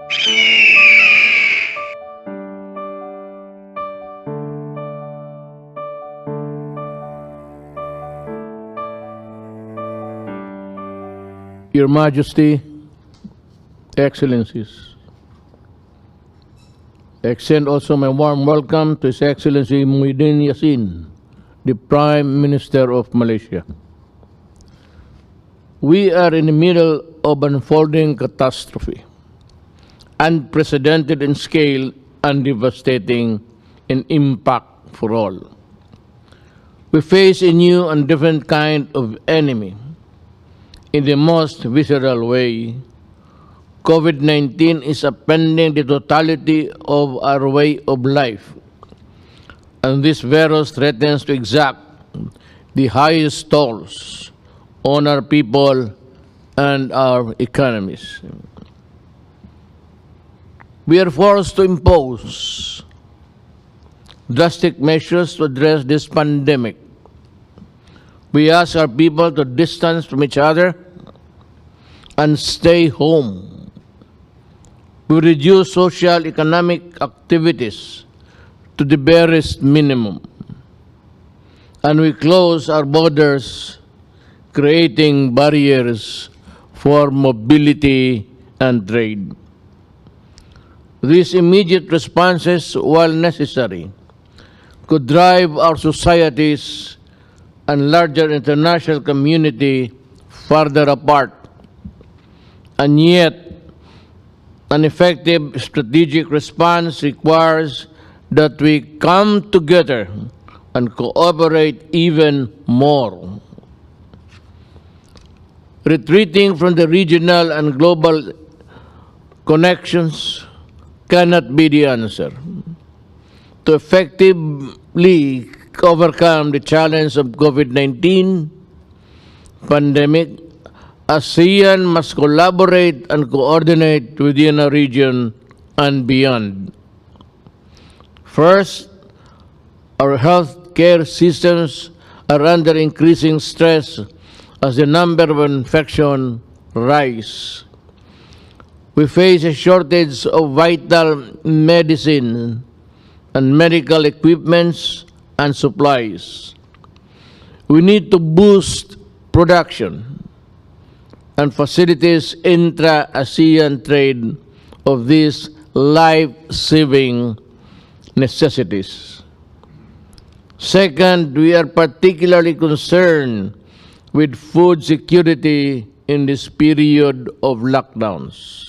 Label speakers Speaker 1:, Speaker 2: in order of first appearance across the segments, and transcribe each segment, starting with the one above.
Speaker 1: Your Majesty, Excellencies, I extend also my warm welcome to His Excellency Muhyiddin Yassin, the Prime Minister of Malaysia. We are in the middle of an unfolding catastrophe, unprecedented in scale and devastating in impact for all. We face a new and different kind of enemy. In the most visceral way, COVID-19 is upending the totality of our way of life, and this virus threatens to exact the highest tolls on our people and our economies. We are forced to impose drastic measures to address this pandemic. We ask our people to distance from each other and stay home. We reduce social economic activities to the barest minimum. And we close our borders, creating barriers for mobility and trade. These immediate responses, while necessary, could drive our societies and larger international community further apart. And yet, an effective strategic response requires that we come together and cooperate even more. Retreating from the regional and global connections cannot be the answer. To effectively overcome the challenge of COVID-19 pandemic, ASEAN must collaborate and coordinate within our region and beyond. First, our healthcare systems are under increasing stress as the number of infections rise. We face a shortage of vital medicine and medical equipments and supplies. We need to boost production and facilities intra-ASEAN trade of these life-saving necessities. Second, we are particularly concerned with food security in this period of lockdowns.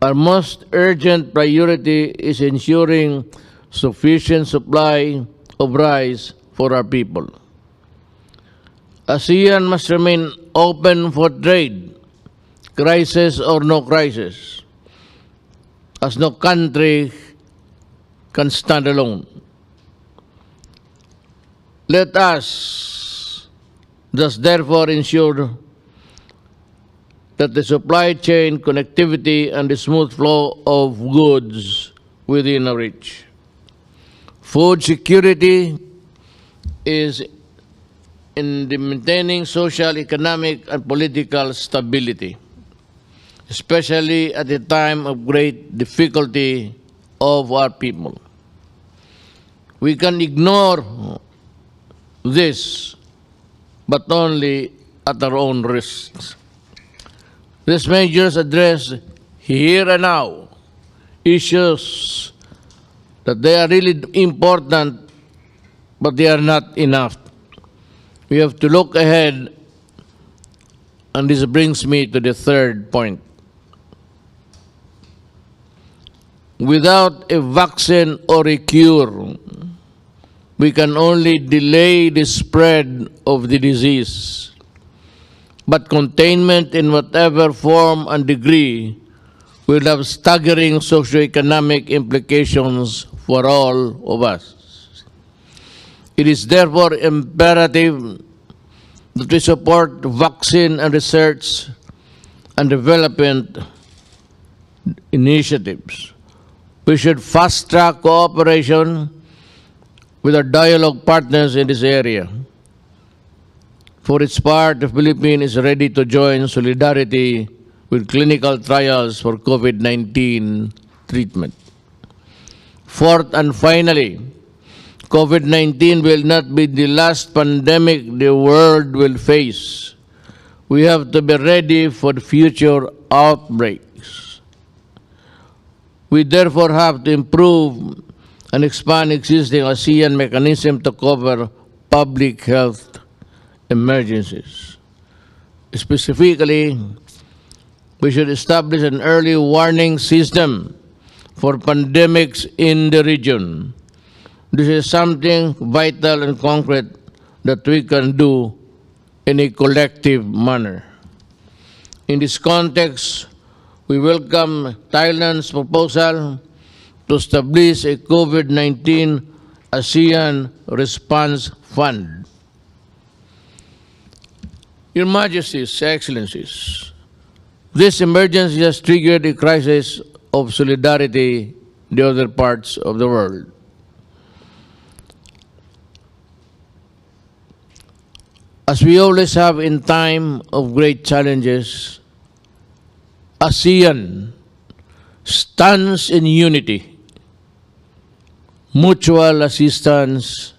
Speaker 1: Our most urgent priority is ensuring sufficient supply of rice for our people. ASEAN must remain open for trade, crisis or no crisis, as no country can stand alone. Let us thus therefore ensure that the supply chain connectivity and the smooth flow of goods within our reach. Food security is in the maintaining social, economic, and political stability, especially at a time of great difficulty of our people. We can ignore this, but only at our own risks. These measures address here and now issues that they are really important, but they are not enough. We have to look ahead, and this brings me to the third point. Without a vaccine or a cure, we can only delay the spread of the disease. But containment in whatever form and degree will have staggering socioeconomic implications for all of us. It is therefore imperative that we support vaccine and research and development initiatives. We should fast-track cooperation with our dialogue partners in this area. For its part, the Philippines is ready to join solidarity with with clinical trials for COVID-19 treatment. Fourth and finally, COVID-19 will not be the last pandemic the world will face. We have to be ready for future outbreaks. We therefore have to improve and expand existing ASEAN mechanism to cover public health emergencies. Specifically, we should establish an early warning system for pandemics in the region. This is something vital and concrete that we can do in a collective manner. In this context, we welcome Thailand's proposal to establish a COVID-19 ASEAN Response Fund. Your Majesties, Excellencies, this emergency has triggered a crisis of solidarity in the other parts of the world. As we always have in time of great challenges, ASEAN stands in unity, mutual assistance,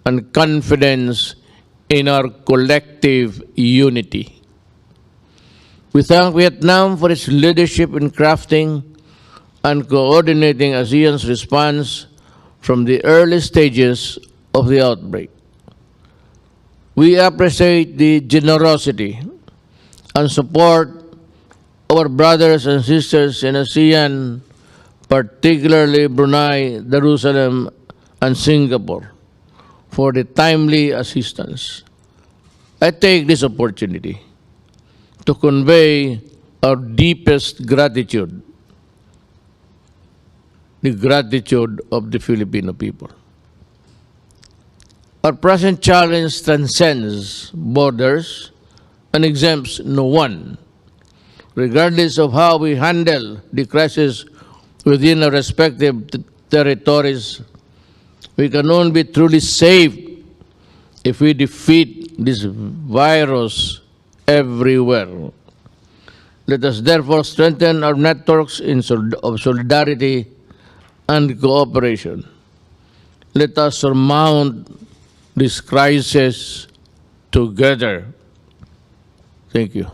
Speaker 1: and confidence in our collective unity. We thank Vietnam for its leadership in crafting and coordinating ASEAN's response from the early stages of the outbreak. We appreciate the generosity and support of our brothers and sisters in ASEAN, particularly Brunei, Jerusalem, and Singapore, for the timely assistance. I take this opportunity to convey our deepest gratitude, the gratitude of the Filipino people. Our present challenge transcends borders and exempts no one. Regardless of how we handle the crisis within our respective territories, we can only be truly safe if we defeat this virus everywhere. Let us therefore strengthen our networks of solidarity and cooperation. Let us surmount this crisis together. Thank you.